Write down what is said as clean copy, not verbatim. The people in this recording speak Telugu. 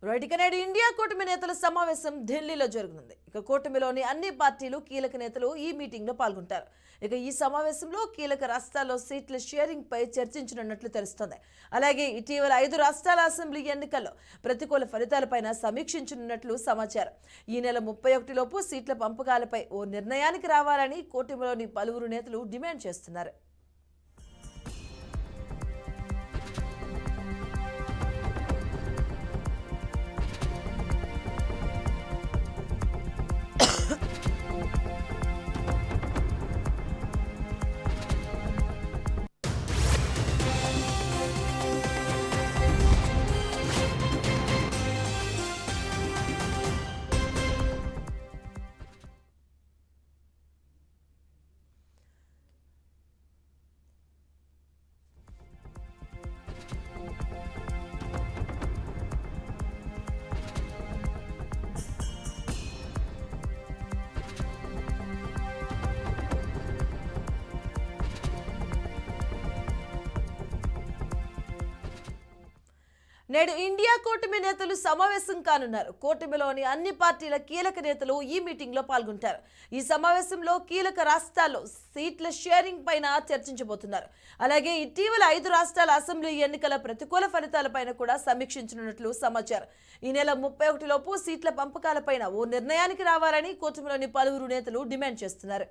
రైట్ ఇక నేడు ఇండియా కూటమి నేతల సమావేశం ఢిల్లీలో జరగనుంది. ఇక కూటమిలోని అన్ని పార్టీలు కీలక నేతలు ఈ మీటింగ్ లో పాల్గొంటారు. ఇక ఈ సమావేశంలో కీలక రాష్ట్రాల్లో సీట్ల షేరింగ్ పై చర్చించనున్నట్లు తెలుస్తోంది. అలాగే ఇటీవల 5 రాష్ట్రాల అసెంబ్లీ ఎన్నికల్లో ప్రతికూల ఫలితాలపైన సమీక్షించనున్నట్లు సమాచారం. ఈ నెల 31 లోపు సీట్ల పంపకాలపై ఓ నిర్ణయానికి రావాలని కూటమిలోని పలువురు నేతలు డిమాండ్ చేస్తున్నారు. నేడు ఇండియా కూటమి నేతలు సమావేశం కానున్నారు. కూటమిలోని అన్ని పార్టీల కీలక నేతలు ఈ మీటింగ్ లో పాల్గొంటారు. ఈ సమావేశంలో కీలక రాష్ట్రాల్లో సీట్ల షేరింగ్ పైన చర్చించబోతున్నారు. అలాగే ఇటీవల 5 రాష్ట్రాల అసెంబ్లీ ఎన్నికల ప్రతికూల ఫలితాలపైన కూడా సమీక్షించనున్నట్లు సమాచారం. ఈ నెల 31 లోపు సీట్ల పంపకాలపైన ఓ నిర్ణయానికి రావాలని కూటమిలోని పలువురు నేతలు డిమాండ్ చేస్తున్నారు.